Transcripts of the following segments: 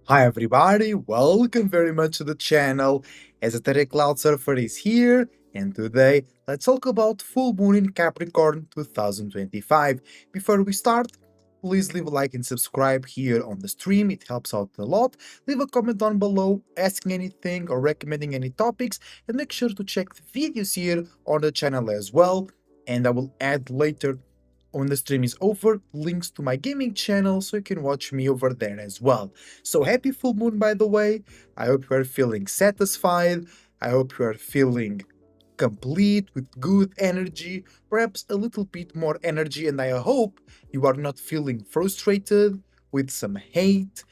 Hi everybody, welcome very much to the channel. Esoteric Cloud Surfer is here, and today let's talk about full moon in Capricorn 2025. Before we start, please leave a like and subscribe here on the stream, it helps out a lot. Leave a comment down below asking anything or recommending any topics, and make sure to check the videos here on the channel as well. And I will add later when the stream is over links to my gaming channel so you can watch me over there as well. So happy full moon, by the way. I hope you are feeling satisfied. I hope you are feeling complete with good energy, perhaps a little bit more energy, and I hope you are not feeling frustrated with some hate,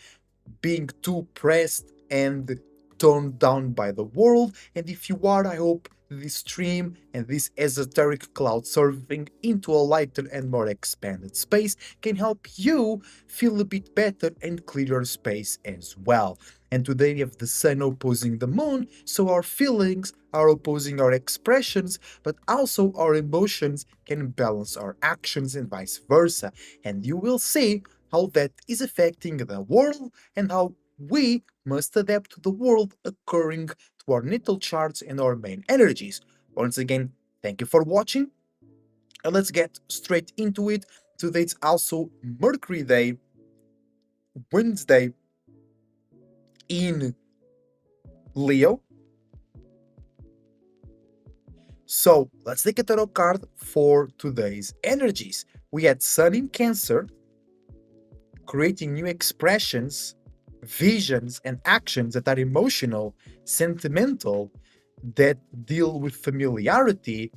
being too pressed and toned down by the world. And if you are, I hope this stream and this esoteric cloud surfing into a lighter and more expanded space can help you feel a bit better and clear your space as well. And today we have the sun opposing the moon, so our feelings are opposing our expressions, but also our emotions can balance our actions and vice versa. And you will see how that is affecting the world and how we must adapt to the world according to our natal charts and our main energies. Once again, thank you for watching, and let's get straight into it. Today it's also Mercury Day, Wednesday in Leo. So let's take a tarot card for today's energies. We had Sun in Cancer, creating new expressions, visions, and actions that are emotional, sentimental, that deal with familiarity,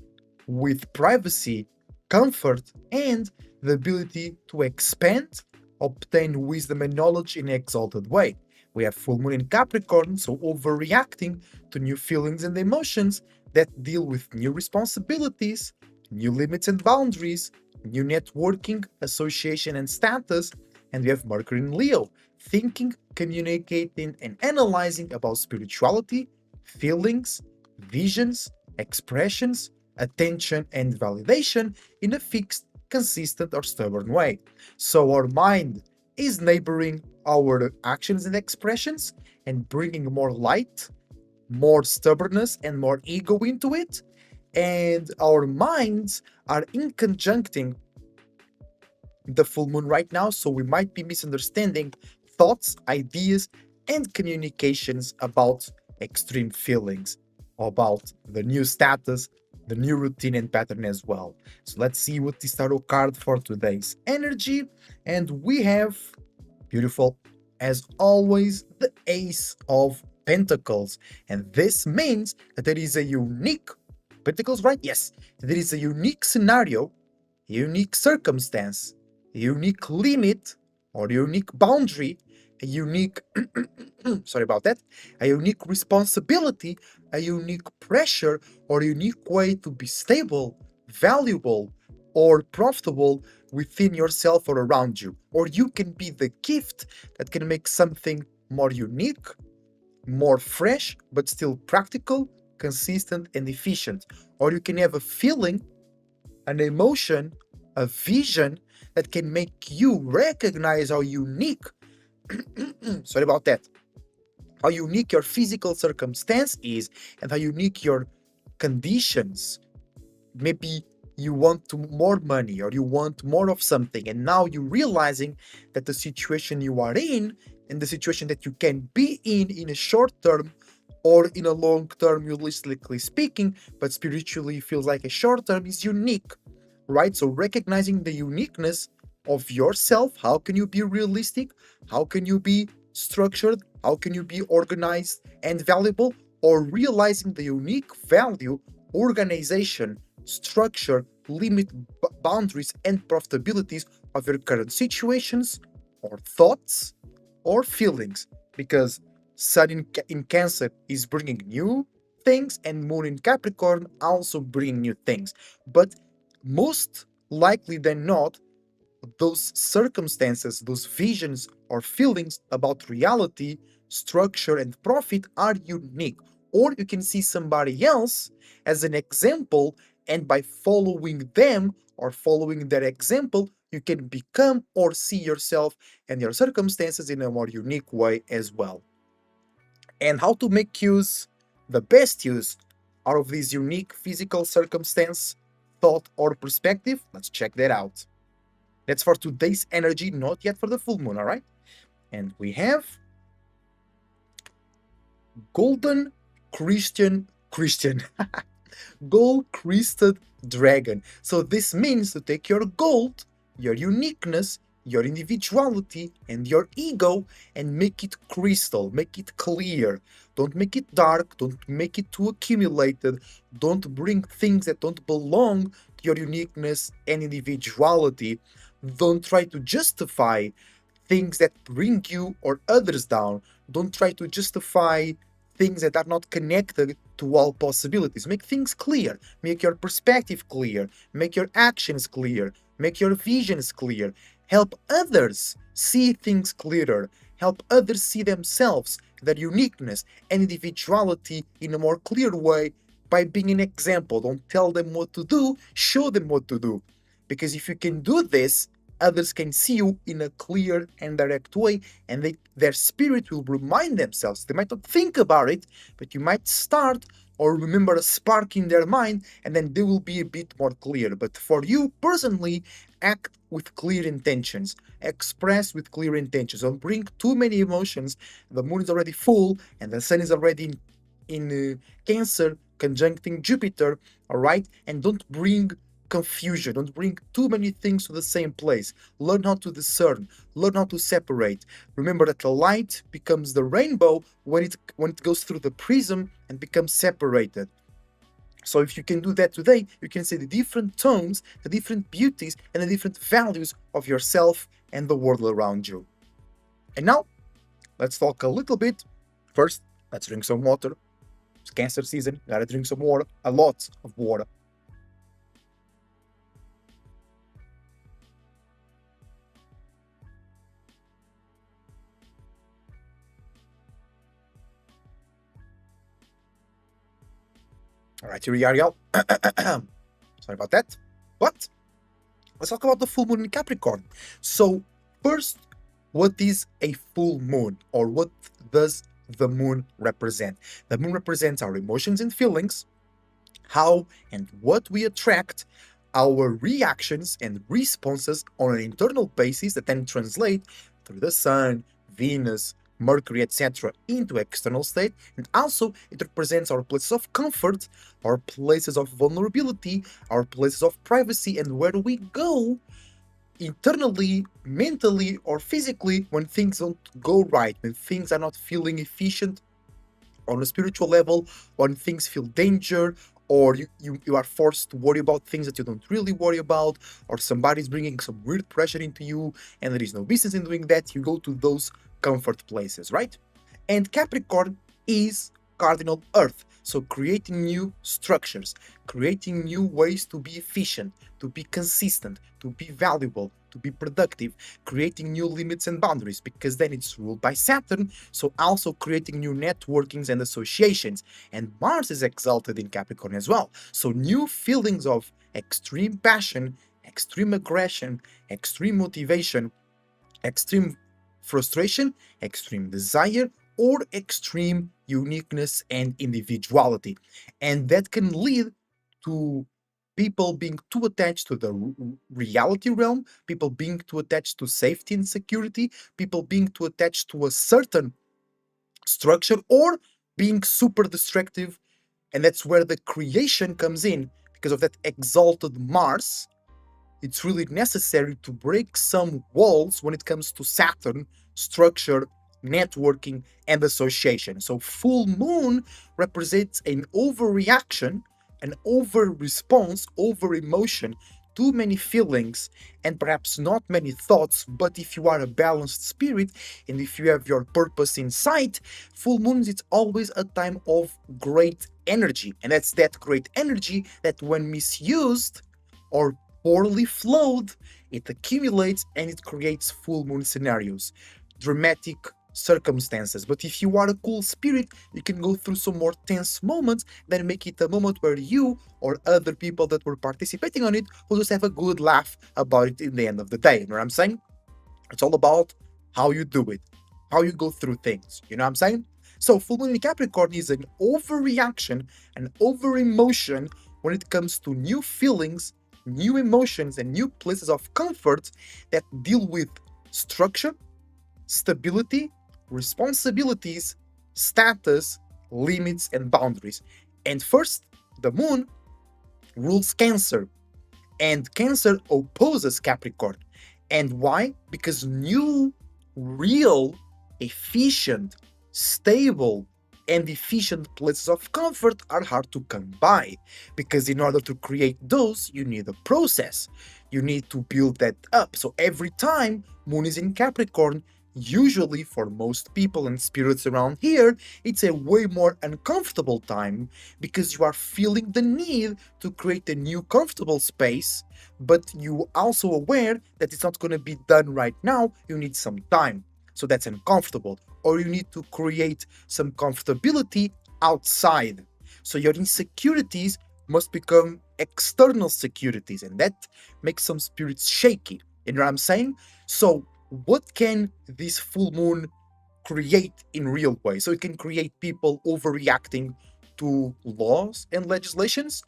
with privacy, comfort, and the ability to expand, obtain wisdom and knowledge in an exalted way. We have full moon in Capricorn, so overreacting to new feelings and emotions that deal with new responsibilities, new limits and boundaries, new networking, association, and status. And we have Mercury in Leo, thinking, communicating, and analyzing about spirituality, feelings, visions, expressions, attention, and validation in a fixed, consistent, or stubborn way. So our mind is neighboring our actions and expressions and bringing more light, more stubbornness, and more ego into it. And our minds are in conjuncting the full moon right now, so we might be misunderstanding thoughts, ideas, and communications about extreme feelings, about the new status, the new routine and pattern as well. So let's see what this tarot card for today's energy. And we have, beautiful, as always, the Ace of Pentacles. And this means that there is a unique, Pentacles, right? Yes, there is a unique scenario, a unique circumstance, a unique limit or unique boundary, a unique sorry about that, a unique responsibility, a unique pressure, or a unique way to be stable, valuable, or profitable within yourself or around you. Or you can be the gift that can make something more unique, more fresh, but still practical, consistent, and efficient. Or you can have a feeling, an emotion, a vision that can make you recognize how unique, sorry about that, how unique your physical circumstance is and how unique your conditions. Maybe you want more money or you want more of something, and now you're realizing that the situation you are in and the situation that you can be in a short term or in a long term, realistically speaking, but spiritually feels like a short term, is unique, right? So recognizing the uniqueness of yourself, how can you be realistic? How can you be structured? How can you be organized and valuable? Or realizing the unique value, organization, structure, limit, boundaries, and profitabilities of your current situations or thoughts or feelings. Because Sun in Cancer is bringing new things, and Moon in Capricorn also bring new things. But most likely than not, those circumstances, those visions or feelings about reality, structure, and profit are unique. Or you can see somebody else as an example, and by following them or following their example, you can become or see yourself and your circumstances in a more unique way as well. And how to make use, the best use, out of this unique physical circumstance, thought, or perspective? Let's check that out. That's for today's energy, not yet for the full moon, all right? And we have golden Christian gold crested dragon. So this means to take your gold, your uniqueness, your individuality, and your ego and make it crystal, make it clear. Don't make it dark, don't make it too accumulated, don't bring things that don't belong to your uniqueness and individuality. Don't try to justify things that bring you or others down. Don't try to justify things that are not connected to all possibilities. Make things clear. Make your perspective clear. Make your actions clear. Make your visions clear. Help others see things clearer. Help others see themselves, their uniqueness and individuality in a more clear way by being an example. Don't tell them what to do, show them what to do. Because if you can do this, others can see you in a clear and direct way, and their spirit will remind themselves. They might not think about it, but you might start or remember a spark in their mind, and then they will be a bit more clear. But for you personally, act with clear intentions, express with clear intentions. Don't bring too many emotions. The moon is already full, and the sun is already in Cancer, conjuncting Jupiter, all right? And don't bring confusion. Don't bring too many things to the same place. Learn how to discern. Learn how to separate. Remember that the light becomes the rainbow when it goes through the prism and becomes separated. So if you can do that today, you can see the different tones, the different beauties, and the different values of yourself and the world around you. And now, let's talk a little bit. First, let's drink some water. It's Cancer season. Gotta drink some water. A lot of water. All right, here we are, y'all. Sorry about that. But let's talk about the full moon in Capricorn. So, first, what is a full moon, or what does the moon represent? The moon represents our emotions and feelings, how and what we attract, our reactions and responses on an internal basis that then translate through the sun, Venus, Mercury, etc., into external state, and also it represents our places of comfort, our places of vulnerability, our places of privacy, and where we go internally, mentally, or physically when things don't go right, when things are not feeling efficient on a spiritual level, when things feel danger, or you are forced to worry about things that you don't really worry about, or somebody's bringing some weird pressure into you and there is no business in doing that, you go to those comfort places, right? And Capricorn is cardinal Earth, so creating new structures, creating new ways to be efficient, to be consistent, to be valuable, to be productive, creating new limits and boundaries, because then it's ruled by Saturn, so also creating new networkings and associations. And Mars is exalted in Capricorn as well, so new feelings of extreme passion, extreme aggression, extreme motivation, extreme frustration, extreme desire, or extreme uniqueness and individuality. And that can lead to people being too attached to the reality realm, people being too attached to safety and security, people being too attached to a certain structure, or being super destructive. And that's where the creation comes in, because of that exalted Mars. It's really necessary to break some walls when it comes to Saturn, structure, networking, and association. So, full moon represents an overreaction, an over response, over emotion, too many feelings, and perhaps not many thoughts. But if you are a balanced spirit and if you have your purpose in sight, full moons, it's always a time of great energy. And that's that great energy that, when misused or poorly flowed, it accumulates and it creates full moon scenarios. Dramatic circumstances. But if you are a cool spirit, you can go through some more tense moments, then make it a moment where you or other people that were participating on it will just have a good laugh about it in the end of the day. You know what I'm saying? It's all about how you do it, how you go through things. You know what I'm saying? So, full moon in Capricorn is an overreaction, an over emotion when it comes to new feelings, new emotions, and new places of comfort that deal with structure, stability, responsibilities, status, limits, and boundaries. And first, the moon rules Cancer, and Cancer opposes Capricorn. And why? Because new, real, efficient, stable, and efficient places of comfort are hard to come by. Because in order to create those, you need a process. You need to build that up. So every time Moon is in Capricorn, usually for most people and spirits around here, it's a way more uncomfortable time because you are feeling the need to create a new comfortable space, but you also aware that it's not going to be done right now. You need some time. So that's uncomfortable. Or you need to create some comfortability outside. So your insecurities must become external securities, and that makes some spirits shaky. You know what I'm saying? So what can this full moon create in real way? So it can create people overreacting to laws and legislations.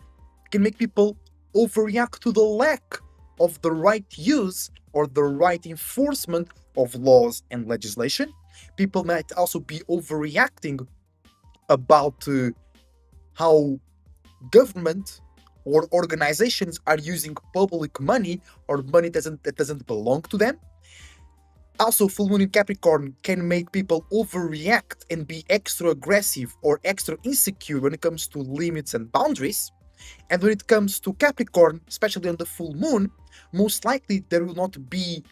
It can make people overreact to the lack of the right use or the right enforcement of laws and legislation. People might also be overreacting about how government or organizations are using public money or money that doesn't belong to them. Also, full moon in Capricorn can make people overreact and be extra aggressive or extra insecure when it comes to limits and boundaries. And when it comes to Capricorn, especially on the full moon, most likely there will not be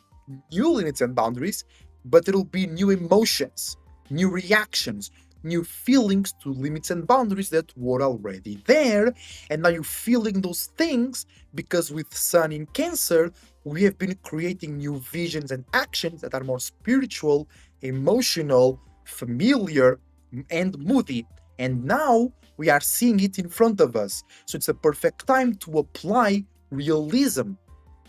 new limits and boundaries, but there will be new emotions, new reactions, new feelings to limits and boundaries that were already there. And now you're feeling those things because with Sun in Cancer, we have been creating new visions and actions that are more spiritual, emotional, familiar, and moody. And now we are seeing it in front of us. So it's a perfect time to apply realism,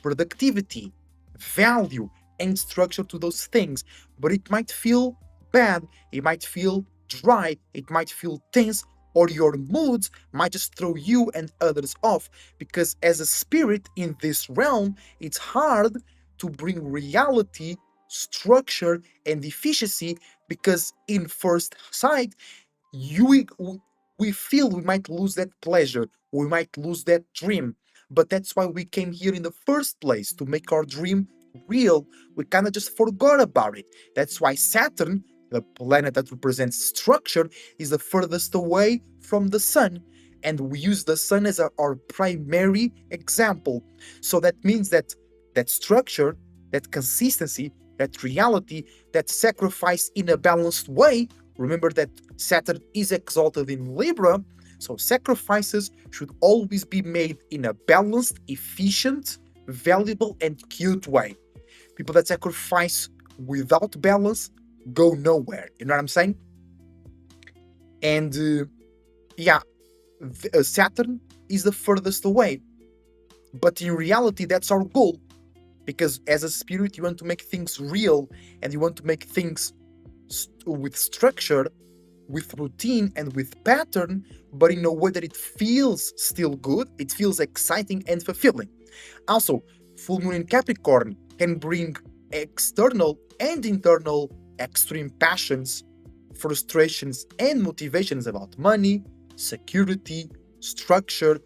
productivity, value, and structure to those things. But it might feel bad, it might feel dry, it might feel tense, or your moods might just throw you and others off. Because as a spirit in this realm, it's hard to bring reality, structure, and efficiency because, in first sight, you we feel we might lose that pleasure, we might lose that dream. But that's why we came here in the first place, to make our dream real. We kind of just forgot about it. That's why Saturn, the planet that represents structure, is the furthest away from the sun. And we use the sun as our primary example. So that means that that structure, that consistency, that reality, that sacrifice in a balanced way. Remember that Saturn is exalted in Libra, so sacrifices should always be made in a balanced, efficient, valuable, and cute way. People that sacrifice without balance go nowhere. You know what I'm saying? And yeah, Saturn is the furthest away. But in reality, that's our goal. Because as a spirit, you want to make things real and you want to make things with structure, with routine, and with pattern, but in a way that it feels still good, it feels exciting and fulfilling. Also, full moon in Capricorn can bring external and internal extreme passions, frustrations, and motivations about money, security, structure,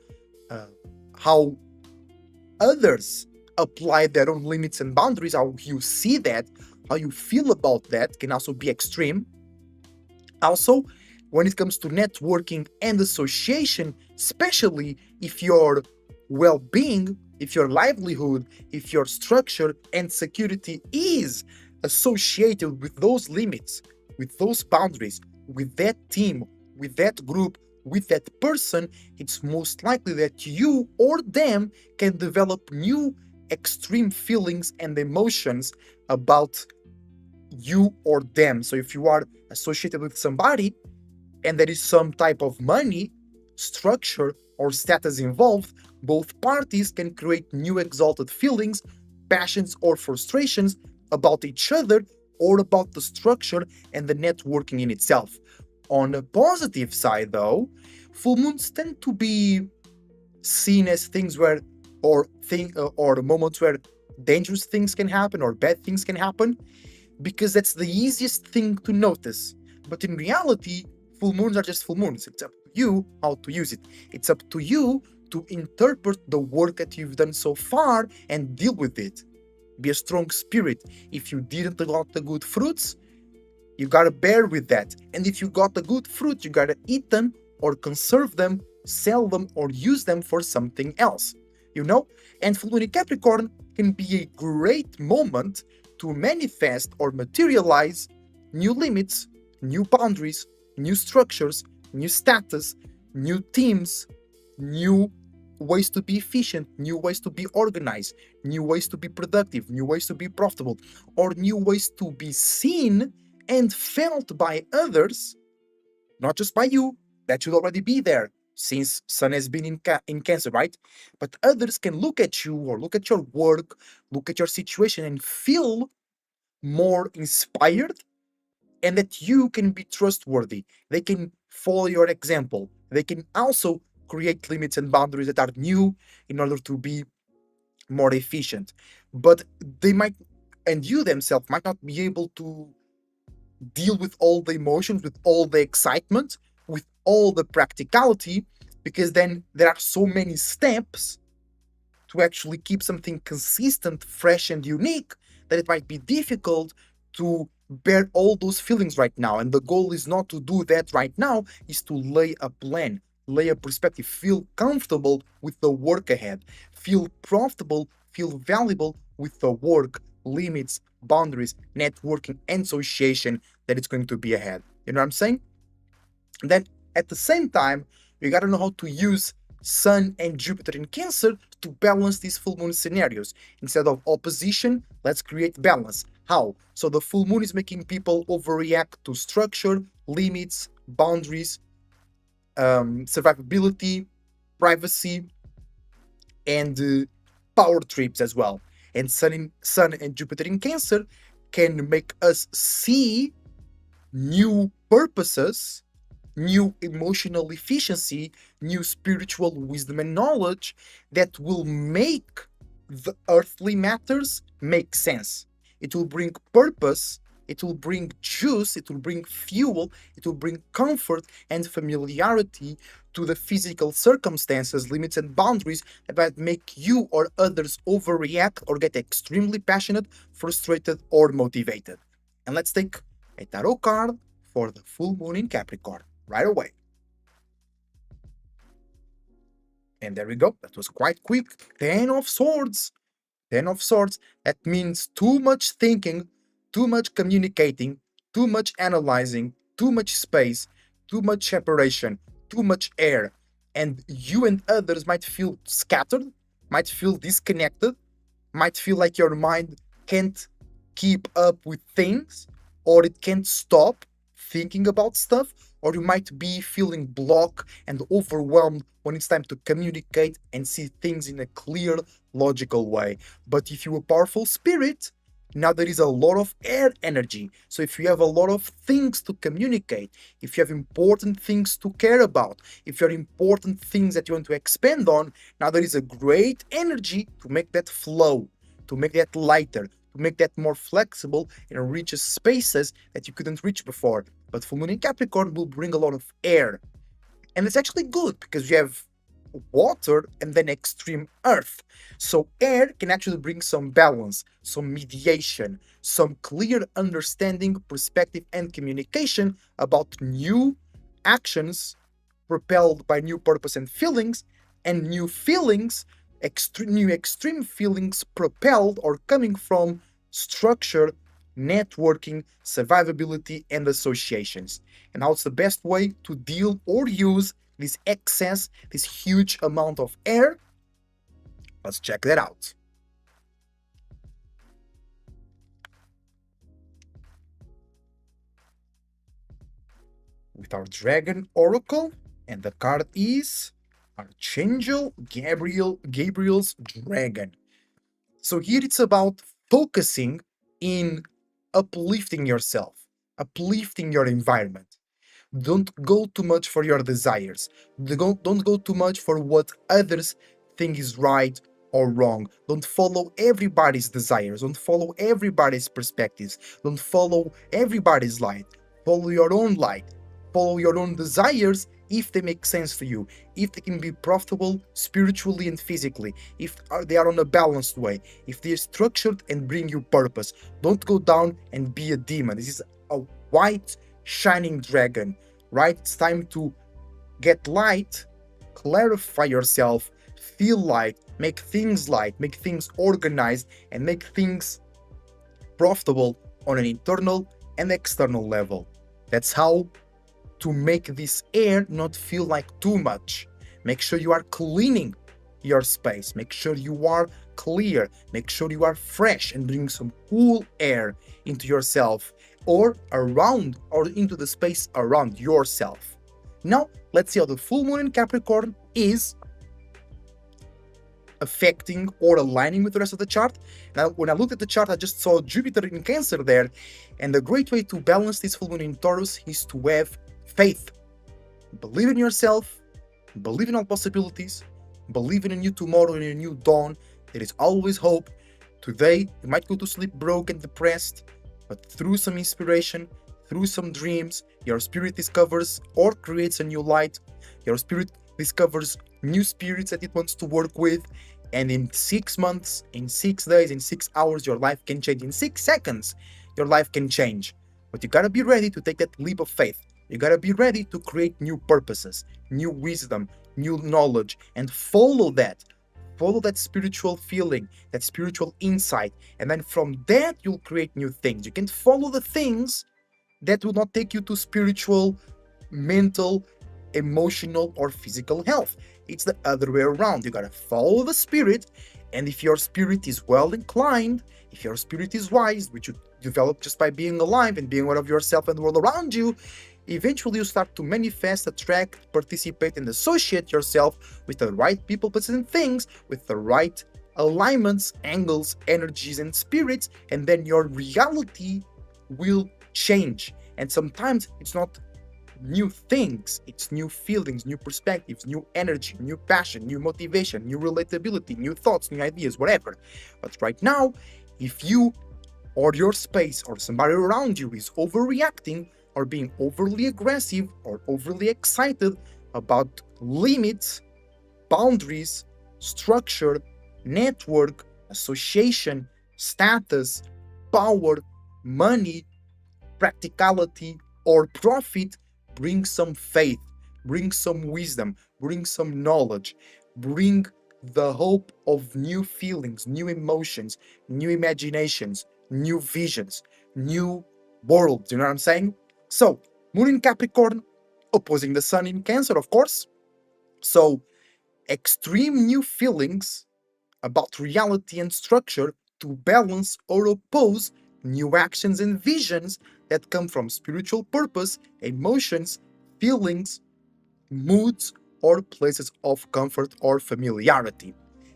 how others apply their own limits and boundaries, how you see that, how you feel about that can also be extreme. Also, when it comes to networking and association, especially if your well being, if your livelihood, if your structure and security is associated with those limits, with those boundaries, with that team, with that group, with that person, it's most likely that you or them can develop new extreme feelings and emotions about you or them. So if you are associated with somebody and there is some type of money, structure, or status involved, both parties can create new exalted feelings, passions, or frustrations about each other or about the structure and the networking in itself. On the positive side, though, full moons tend to be seen as things where, or moments where dangerous things can happen or bad things can happen, because that's the easiest thing to notice. But in reality, full moons are just full moons. It's up to you how to use it. It's up to you to interpret the work that you've done so far and deal with it. Be a strong spirit. If you didn't got the good fruits, you gotta bear with that. And if you got the good fruit, you gotta eat them or conserve them, sell them, or use them for something else. You know? And full moon in Capricorn can be a great moment to manifest or materialize new limits, new boundaries, new structures, new status, new teams, new ways to be efficient, new ways to be organized, new ways to be productive, new ways to be profitable, or new ways to be seen and felt by others, not just by you. That should already be there since Sun has been in Cancer, right? But others can look at you or look at your work, look at your situation, and feel more inspired, and that you can be trustworthy. They can follow your example. They can also create limits and boundaries that are new in order to be more efficient. But they might, and you themselves might not be able to deal with all the emotions, with all the excitement, with all the practicality, because then there are so many steps to actually keep something consistent, fresh, and unique that it might be difficult to bear all those feelings right now. And the goal is not to do that right now, is to lay a plan, lay a perspective, feel comfortable with the work ahead, feel profitable, feel valuable with the work, limits, boundaries, networking, and association that it's going to be ahead. You know what I'm saying? Then at the same time, you gotta know how to use Sun and Jupiter in Cancer to balance these full moon scenarios. Instead of opposition, let's create balance. How? So the full moon is making people overreact to structure, limits, boundaries, survivability, privacy, and power trips as well. And Sun and Jupiter in Cancer can make us see new purposes, new emotional efficiency, new spiritual wisdom and knowledge that will make the earthly matters make sense. It will bring purpose, it will bring juice, it will bring fuel, it will bring comfort and familiarity to the physical circumstances, limits, and boundaries that might make you or others overreact or get extremely passionate, frustrated, or motivated. And let's take a tarot card for the full moon in Capricorn right away. And there we go. That was quite quick. 10 of Swords. 10 of Swords. That means too much thinking, too much communicating, too much analyzing, too much space, too much separation, too much air. And you and others might feel scattered, might feel disconnected, might feel like your mind can't keep up with things, or it can't stop thinking about stuff, or you might be feeling blocked and overwhelmed when it's time to communicate and see things in a clear, logical way. But if you're a powerful spirit, now there is a lot of air energy. So if you have a lot of things to communicate, if you have important things to care about, if you have important things that you want to expand on, now there is a great energy to make that flow, to make that lighter, to make that more flexible and reach spaces that you couldn't reach before. But full moon in Capricorn will bring a lot of air. And it's actually good because you have water and then extreme earth. So air can actually bring some balance, some mediation, some clear understanding, perspective, and communication about new actions propelled by new purpose and feelings, and new feelings, new extreme feelings propelled or coming from structure, networking, survivability, and associations. And how it's the best way to deal or use this excess, this huge amount of air? Let's check that out. with our Dragon Oracle, and the card is Archangel Gabriel's Dragon. So here it's about focusing in uplifting yourself, uplifting your environment. Don't go too much for your desires. Don't go too much for what others think is right or wrong. Don't follow everybody's desires. Don't follow everybody's perspectives. Don't follow everybody's light. Follow your own light. Follow your own desires if they make sense to you, if they can be profitable spiritually and physically, if they are on a balanced way, if they are structured and bring you purpose. Don't go down and be a demon. This is a white shining dragon, right? It's time to get light, clarify yourself, feel light, make things organized, and make things profitable on an internal and external level. That's how to make this air not feel like too much. Make sure you are cleaning your space. Make sure you are clear. Make sure you are fresh and bring some cool air into yourself or around or into the space around yourself. Now, let's see how the full moon in Capricorn is affecting or aligning with the rest of the chart. Now, when I looked at the chart, I just saw Jupiter in Cancer there, and the great way to balance this full moon in Taurus is to have faith. Believe in yourself, believe in all possibilities, believe in a new tomorrow and a new dawn. There is always hope. Today, you might go to sleep broke and depressed, but through some inspiration, through some dreams, your spirit discovers or creates a new light. Your spirit discovers new spirits that it wants to work with, and in 6 months, in 6 days, in 6 hours, your life can change. In 6 seconds, your life can change. But you gotta be ready to take that leap of faith. You gotta be ready to create new purposes, new wisdom, new knowledge, and follow that. Follow that spiritual feeling, that spiritual insight, and then from that, you'll create new things. You can follow the things that will not take you to spiritual, mental, emotional, or physical health. It's the other way around. You gotta follow the spirit, and if your spirit is well inclined, if your spirit is wise, which you develop just by being alive and being aware of yourself and the world around you, eventually you start to manifest, attract, participate, and associate yourself with the right people, places, and things, with the right alignments, angles, energies, and spirits, and then your reality will change. And sometimes it's not new things, it's new feelings, new perspectives, new energy, new passion, new motivation, new relatability, new thoughts, new ideas, whatever. But right now, if you or your space or somebody around you is overreacting or being overly aggressive or overly excited about limits, boundaries, structure, network, association, status, power, money, practicality, or profit, bring some faith, bring some wisdom, bring some knowledge, bring the hope of new feelings, new emotions, new imaginations, new visions, new worlds. You know what I'm saying? So, Moon in Capricorn, opposing the Sun in Cancer, of course. So, extreme new feelings about reality and structure to balance or oppose new actions and visions that come from spiritual purpose, emotions, feelings, moods, or places of comfort or familiarity.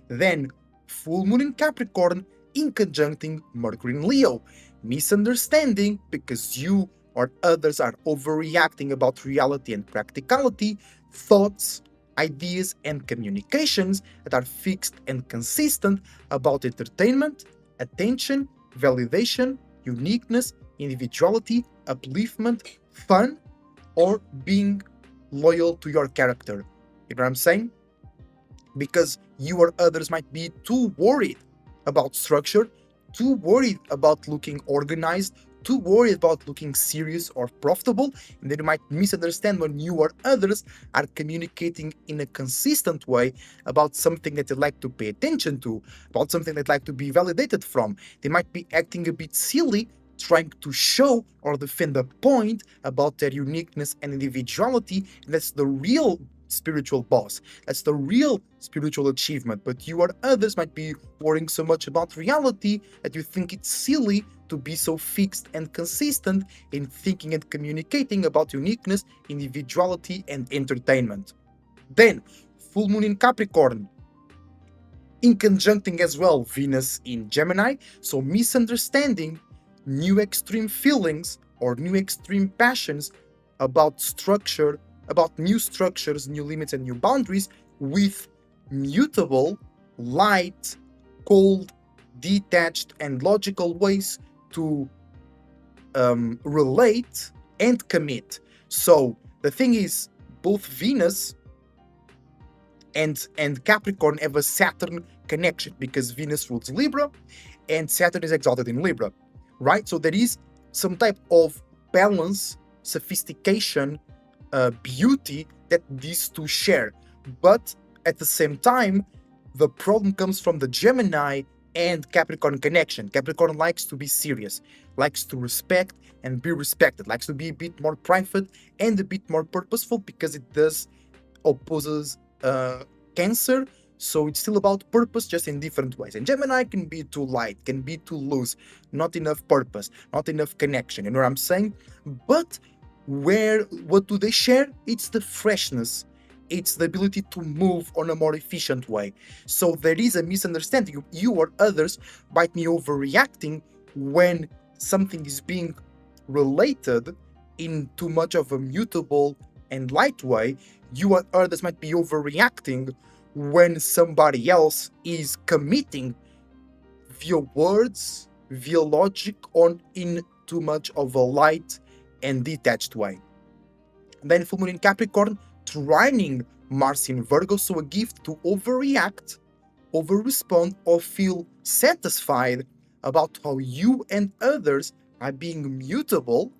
Then, full moon in Capricorn in conjuncting Mercury in Leo. Misunderstanding because you or others are overreacting about reality and practicality, thoughts, ideas, and communications that are fixed and consistent about entertainment, attention, validation, uniqueness, individuality, upliftment, fun, or being loyal to your character. You know what I'm saying? Because you or others might be too worried about structure, too worried about looking organized, too worried about looking serious or profitable, and then you might misunderstand when you or others are communicating in a consistent way about something that they like to pay attention to, about something they'd like to be validated from. They might be acting a bit silly, trying to show or defend a point about their uniqueness and individuality, and that's the real spiritual boss. That's the real spiritual achievement. But you or others might be worrying so much about reality that you think it's silly to be so fixed and consistent in thinking and communicating about uniqueness, individuality, and entertainment. Then, full moon in Capricorn, in conjuncting as well Venus in Gemini, so misunderstanding, new extreme feelings or new extreme passions about structure, about new structures, new limits, and new boundaries with mutable, light, cold, detached, and logical ways to relate and commit. So the thing is, both Venus and Capricorn have a Saturn connection because Venus rules Libra and Saturn is exalted in Libra, right? So there is some type of balance, sophistication, beauty that these two share. But at the same time, the problem comes from the Gemini and Capricorn connection. Capricorn likes to be serious, likes to respect and be respected, likes to be a bit more private and a bit more purposeful because it does opposes Cancer, so it's still about purpose, just in different ways. And Gemini can be too light, can be too loose, not enough purpose, not enough connection. You know what I'm saying? But what do they share? It's the freshness. It's the ability to move on a more efficient way. So there is a misunderstanding. You or others might be overreacting when something is being related in too much of a mutable and light way. You or others might be overreacting when somebody else is committing via words, via logic, or in too much of a light and detached way. And then full moon in Capricorn, trining Mars in Virgo, so a gift to overreact, overrespond, or feel satisfied about how you and others are being mutable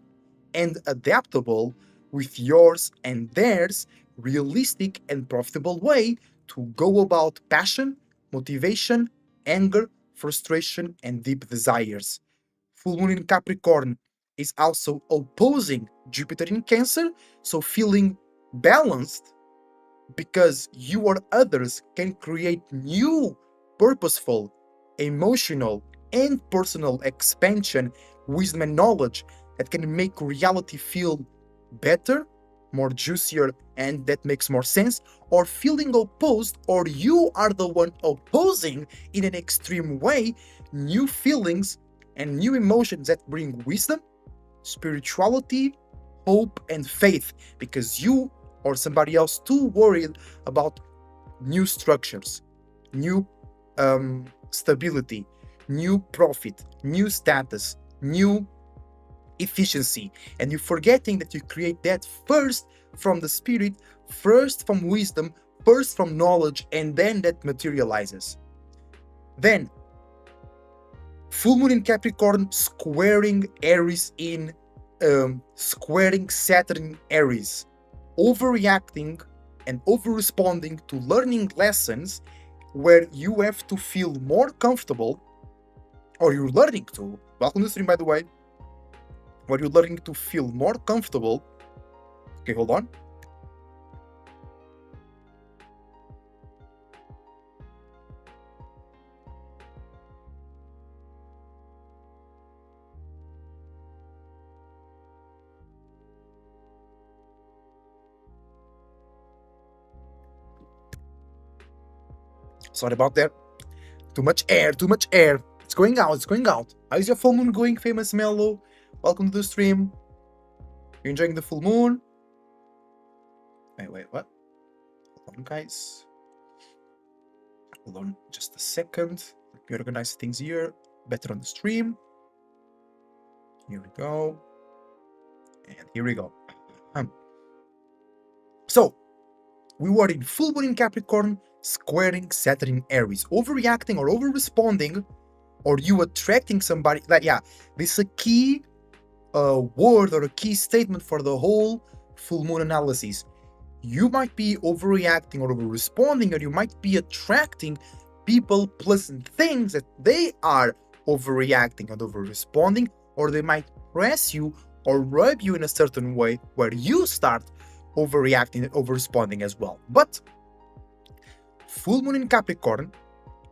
and adaptable with yours and theirs realistic and profitable way to go about passion, motivation, anger, frustration, and deep desires. Full moon in Capricorn is also opposing Jupiter in Cancer, so feeling balanced because you or others can create new, purposeful, emotional, and personal expansion, wisdom, and knowledge that can make reality feel better, more juicier, and that makes more sense, or feeling opposed, or you are the one opposing in an extreme way, new feelings and new emotions that bring wisdom, spirituality, hope, and faith, because you or somebody else too worried about new structures, new stability, new profit, new status, new efficiency, and you're forgetting that you create that first from the spirit, first from wisdom, first from knowledge, and then that materializes. Then full moon in Capricorn squaring Aries in squaring Saturn in Aries, overreacting and over-responding to learning lessons where you have to feel more comfortable, or you're learning to, welcome to the stream by the way, where you're learning to feel more comfortable. Okay, hold on. Sorry about that. Too much air, too much air. It's going out, it's going out. How's your full moon going, famous Mellow? Welcome to the stream. You enjoying the full moon? Wait, what? Hold on, guys. Hold on just a second. Let me organize things here. Better on the stream. Here we go. And here we go. So, we were in full moon in Capricorn, squaring Saturn in Aries. Overreacting or over-responding, or you attracting somebody. This is a key word or a key statement for the whole full moon analysis. You might be overreacting or over-responding, or you might be attracting people, places, and things that they are overreacting and over-responding, or they might press you or rub you in a certain way where you start overreacting and over responding as well. But full moon in Capricorn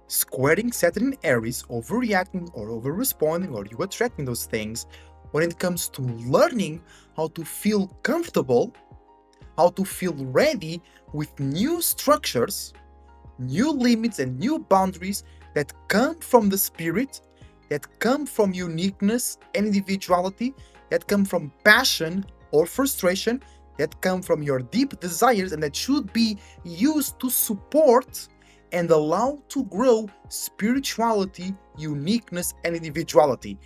squaring Saturn in Aries, overreacting or over responding, or you attracting those things when it comes to learning how to feel comfortable, how to feel ready with new structures, new limits, and new boundaries that come from the spirit, that come from uniqueness and individuality, that come from passion or frustration, that come from your deep desires, and that should be used to support and allow to grow spirituality, uniqueness, and individuality.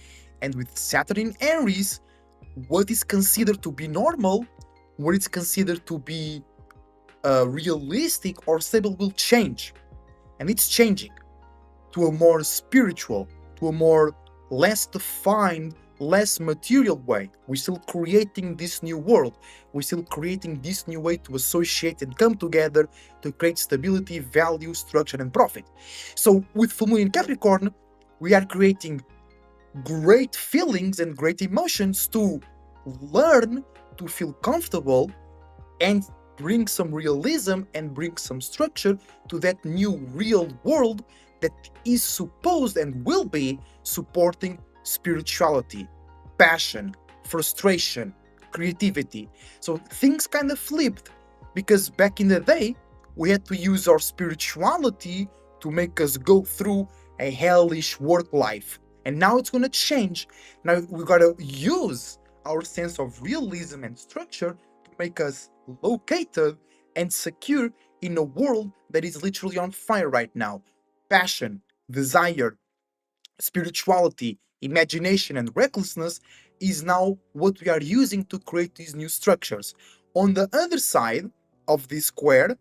And with Saturn in Aries, what is considered to be normal, what is considered to be realistic or stable will change. And it's changing to a more spiritual, to a more less defined, less material way. We're still creating this new world. We're still creating this new way to associate and come together to create stability, value, structure, and profit. So with full moon in Capricorn, we are creating great feelings and great emotions to learn to feel comfortable and bring some realism and bring some structure to that new real world that is supposed and will be supporting spirituality, passion, frustration, creativity. So things kind of flipped, because back in the day, we had to use our spirituality to make us go through a hellish work life. And now it's going to change. Now we got to use our sense of realism and structure to make us located and secure in a world that is literally on fire right now. Passion, desire, spirituality, imagination, and recklessness is now what we are using to create these new structures. On the other side of this square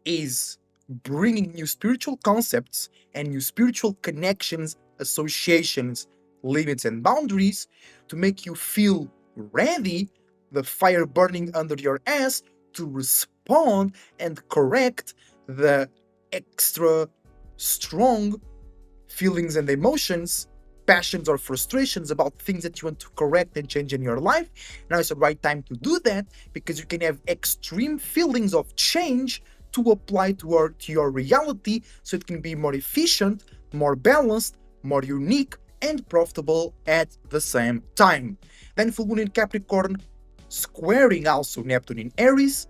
is bringing new spiritual concepts and new spiritual connections, associations, limits, and boundaries to make you feel ready, the fire burning under your ass, to respond and correct the extra strong feelings and emotions, passions or frustrations about things that you want to correct and change in your life. Now is the right time to do that, because you can have extreme feelings of change to apply to your reality, so it can be more efficient, more balanced, more unique, and profitable at the same time. Then full moon in Capricorn squaring also Neptune in Aries,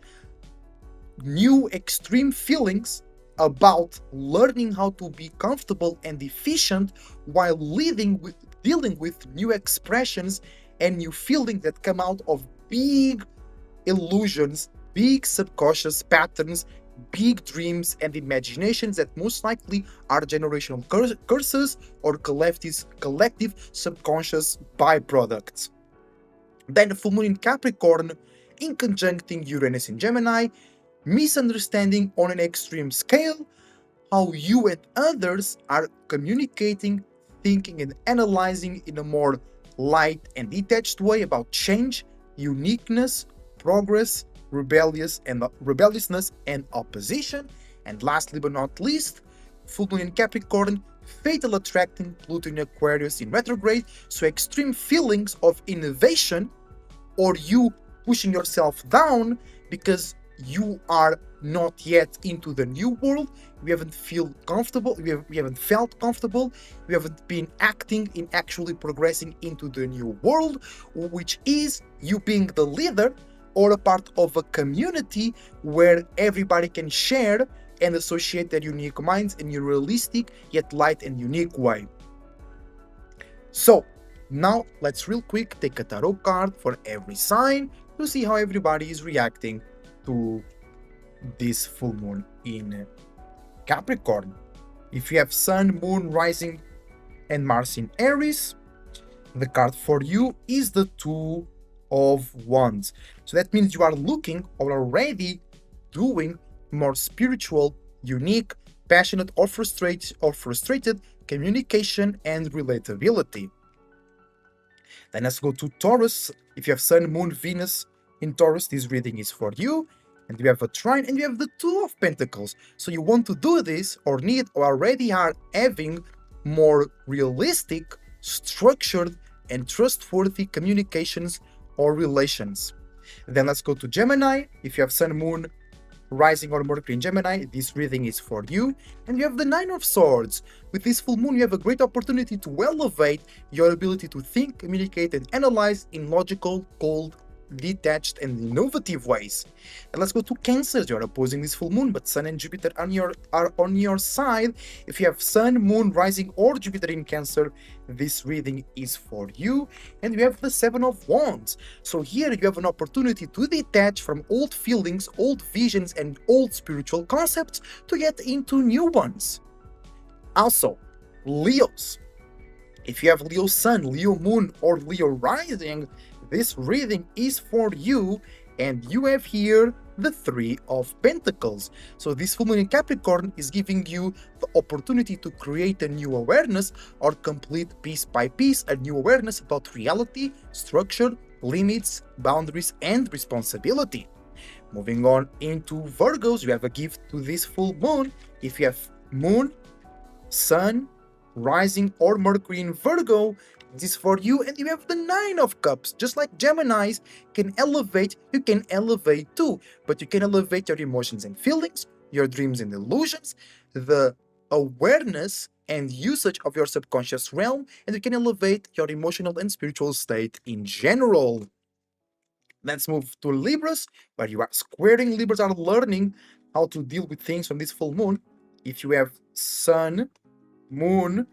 new extreme feelings about learning how to be comfortable and efficient while dealing with new expressions and new feelings that come out of big illusions, big subconscious patterns, big dreams and imaginations that most likely are generational curses or collective subconscious byproducts. Then the full moon in Capricorn in conjuncting Uranus in Gemini, misunderstanding on an extreme scale how you and others are communicating, thinking, and analyzing in a more light and detached way about change, uniqueness, progress, rebelliousness, and opposition. And lastly but not least, full moon in Capricorn, fatal attracting Pluto in Aquarius in retrograde, so extreme feelings of innovation or you pushing yourself down because you are not yet into the new world. We haven't felt comfortable, we haven't been acting in actually progressing into the new world, which is you being the leader or a part of a community where everybody can share and associate their unique minds in a realistic yet light and unique way. So now let's real quick take a tarot card for every sign to see how everybody is reacting to this full moon in Capricorn. If you have Sun, Moon, Rising, and Mars in Aries, the card for you is the Two of Wands. So that means you are looking or already doing more spiritual, unique, passionate, or frustrated communication and relatability. Then let's go to Taurus. If you have Sun, Moon, Venus in Taurus, this reading is for you. And you have a trine, and you have the Two of Pentacles. So you want to do this or need or already are having more realistic, structured, and trustworthy communications or relations. Then let's go to Gemini. If you have Sun, Moon, Rising, or Mercury in Gemini, this reading is for you. And you have the Nine of Swords. With this full moon, you have a great opportunity to elevate your ability to think, communicate, and analyze in logical, cold, detached, and innovative ways. And let's go to Cancer. You're opposing this full moon, but Sun and Jupiter are on your side. If you have Sun, Moon, Rising, or Jupiter in Cancer, this reading is for you. And you have the Seven of Wands. So here you have an opportunity to detach from old feelings, old visions, and old spiritual concepts to get into new ones. Also, Leos. If you have Leo Sun, Leo Moon, or Leo Rising, this reading is for you, and you have here the Three of Pentacles. So this full moon in Capricorn is giving you the opportunity to create a new awareness or complete piece by piece a new awareness about reality, structure, limits, boundaries, and responsibility. Moving on into Virgos, you have a gift to this full moon. If you have Moon, Sun, Rising, or Mercury in Virgo, this is for you. And you have the Nine of Cups. Just like Geminis can elevate, you can elevate too, but you can elevate your emotions and feelings, your dreams and illusions, the awareness and usage of your subconscious realm, and you can elevate your emotional and spiritual state in general. Let's move to Libras, where you are squaring. Libras are learning how to deal with things from this full moon. If you have Sun, Moon,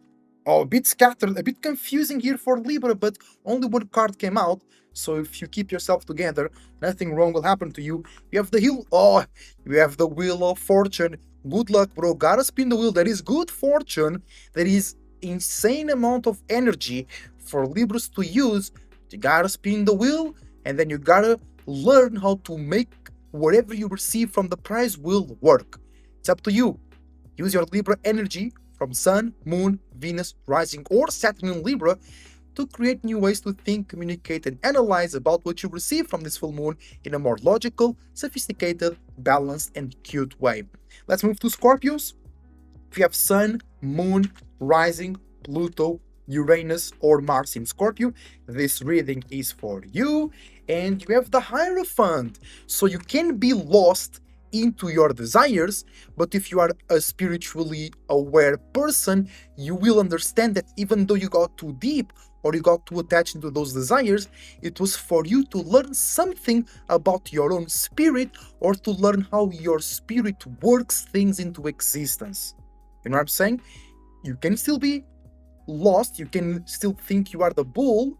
a bit scattered, a bit confusing here for Libra, but only one card came out. So if you keep yourself together, nothing wrong will happen to you. You have the Wheel. Oh, you have the Wheel of Fortune. Good luck, bro. Gotta spin the wheel. There is good fortune. There is insane amount of energy for Libras to use. You gotta spin the wheel, and then you gotta learn how to make whatever you receive from the prize will work. It's up to you. Use your Libra energy from Sun, Moon, Venus, Rising, or Saturn in Libra to create new ways to think, communicate, and analyze about what you receive from this full moon in a more logical, sophisticated, balanced, and cute way. Let's move to Scorpios. If you have Sun, Moon, Rising, Pluto, Uranus, or Mars in Scorpio, this reading is for you. And you have the Hierophant. So you can be lost into your desires, but if you are a spiritually aware person, you will understand that even though you got too deep or you got too attached into those desires, it was for you to learn something about your own spirit, or to learn how your spirit works things into existence. You know what I'm saying? You can still be lost, you can still think you are the bull,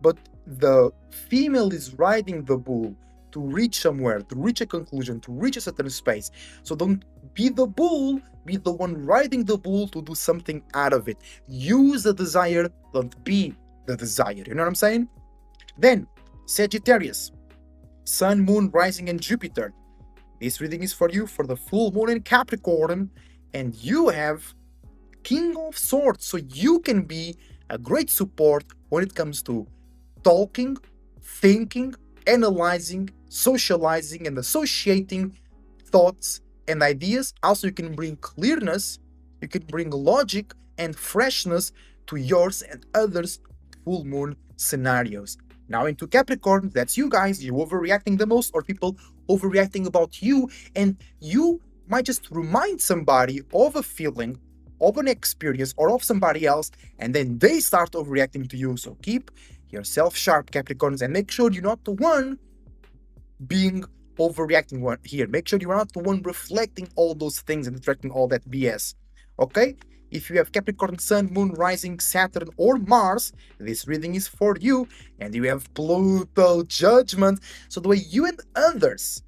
but the female is riding the bull to reach somewhere, to reach a conclusion, to reach a certain space. So don't be the bull, be the one riding the bull to do something out of it. Use the desire, don't be the desire. You know what I'm saying? Then, Sagittarius, Sun, Moon, Rising, and Jupiter. This reading is for you for the full moon in Capricorn, and you have King of Swords, so you can be a great support when it comes to talking, thinking, analyzing, socializing, and associating thoughts and ideas. Also, you can bring clearness, you can bring logic and freshness to yours and others' full moon scenarios. Now into Capricorn, that's you guys, you overreacting the most, or people overreacting about you, and you might just remind somebody of a feeling, of an experience, or of somebody else, and then they start overreacting to you. So keep yourself sharp, Capricorns, and make sure you're not the one being overreacting one here. Make sure you're not the one reflecting all those things and attracting all that BS. Okay? If you have Capricorn, Sun, Moon, Rising, Saturn, or Mars, this reading is for you. And you have Pluto, Judgment. So the way you and others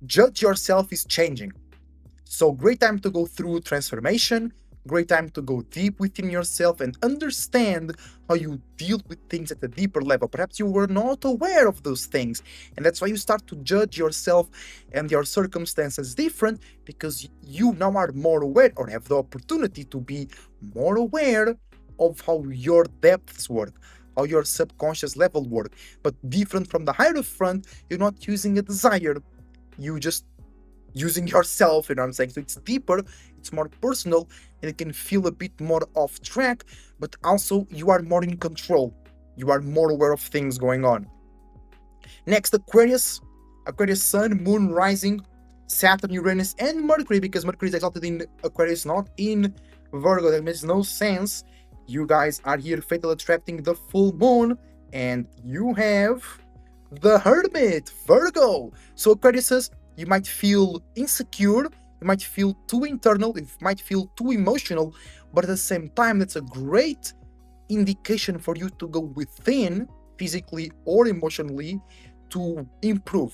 judge yourself is changing. So great time to go through transformation, great time to go deep within yourself and understand how you deal with things at a deeper level. Perhaps you were not aware of those things, and that's why you start to judge yourself and your circumstances different, because you now are more aware, or have the opportunity to be more aware of how your depths work, how your subconscious level work. But different from the Hierophant, you're not using a desire, you just using yourself, you know what I'm saying? So it's deeper, it's more personal, and it can feel a bit more off track, but also you are more in control. You are more aware of things going on. Next, Aquarius. Aquarius Sun, Moon, Rising, Saturn, Uranus, and Mercury, because Mercury is exalted in Aquarius, not in Virgo. That makes no sense. You guys are here fatal attracting the full moon, and you have the Hermit, Virgo. So Aquarius, you might feel insecure, you might feel too internal, you might feel too emotional, but at the same time, that's a great indication for you to go within, physically or emotionally, to improve.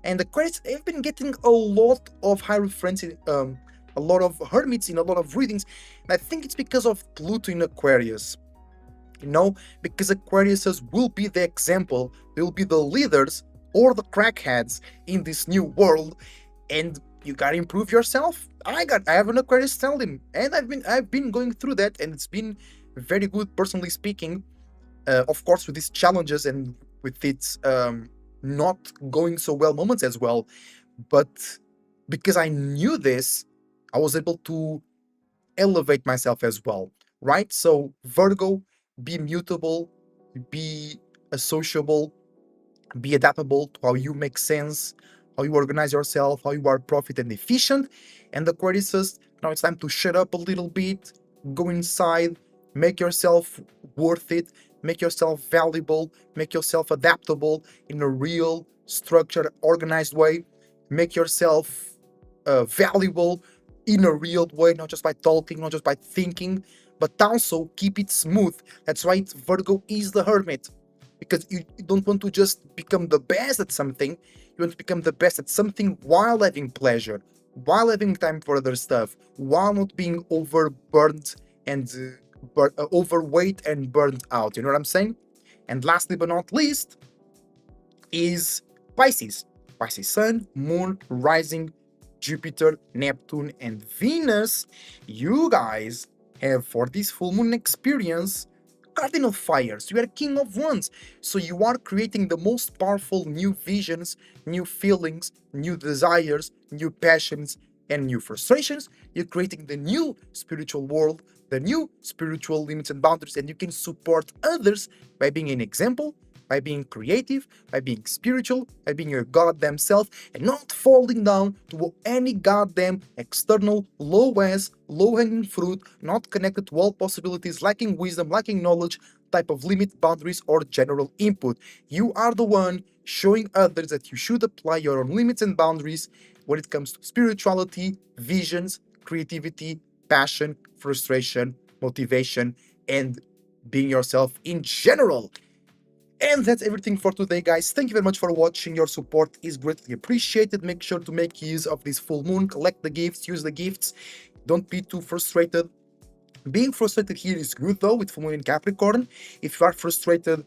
And Aquarius have been getting a lot of hierophants, a lot of hermits in a lot of readings. And I think it's because of Pluto in Aquarius. Because Aquariuses will be the example, they will be the leaders or the crackheads in this new world, and you gotta improve yourself. I have an Aquarius stellium, and I've been going through that, and it's been very good, personally speaking. Of course, with these challenges and with its not going so well moments as well, but because I knew this, I was able to elevate myself as well, right? So Virgo, be mutable, be associable, be adaptable to how you make sense, how you organize yourself, how you are profit and efficient. And Aquarius says, now it's time to shut up a little bit, go inside, make yourself worth it, make yourself valuable, make yourself adaptable in a real, structured, organized way, make yourself valuable in a real way, not just by talking, not just by thinking, but also keep it smooth. That's why Virgo is the hermit, because you don't want to just become the best at something, you want to become the best at something while having pleasure, while having time for other stuff, while not being overburdened and overweight and burned out. You know what I'm saying? And lastly but not least is Pisces. Pisces Sun, Moon, Rising, Jupiter, Neptune, and Venus. You guys have, for this full moon experience, Cardinal Fires. You are King of Wands. So you are creating the most powerful new visions, new feelings, new desires, new passions, and new frustrations. You're creating the new spiritual world, the new spiritual limits and boundaries, and you can support others by being an example, by being creative, by being spiritual, by being your goddamn self, and not falling down to any goddamn external, low-ass, low-hanging fruit, not connected to all possibilities, lacking wisdom, lacking knowledge, type of limit, boundaries, or general input. You are the one showing others that you should apply your own limits and boundaries when it comes to spirituality, visions, creativity, passion, frustration, motivation, and being yourself in general. And that's everything for today, guys. Thank you very much for watching. Your support is greatly appreciated. Make sure to make use of this full moon, collect the gifts, use the gifts. Don't be too frustrated. Being frustrated here is good, though, with full moon in Capricorn. If you are frustrated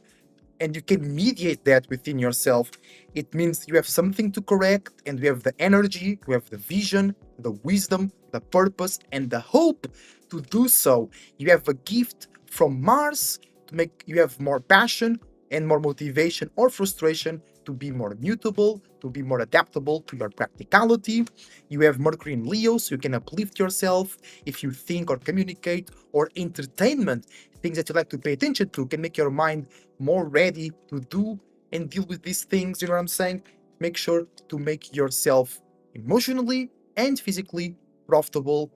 and you can mediate that within yourself, it means you have something to correct, and we have the energy, we have the vision, the wisdom, the purpose, and the hope to do so. You have a gift from Mars to make you have more passion and more motivation or frustration to be more mutable, to be more adaptable to your practicality. You have Mercury in Leo, so you can uplift yourself if you think or communicate, or entertainment, things that you like to pay attention to, can make your mind more ready to do and deal with these things. You know what I'm saying? Make sure to make yourself emotionally and physically profitable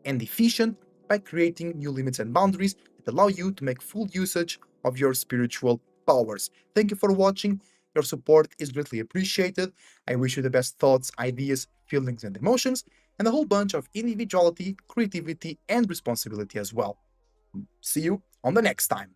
and efficient by creating new limits and boundaries that allow you to make full usage of your spiritual powers. Thank you for watching. Your support is greatly appreciated. I wish you the best thoughts, ideas, feelings, and emotions, and a whole bunch of individuality, creativity, and responsibility as well. See you on the next time.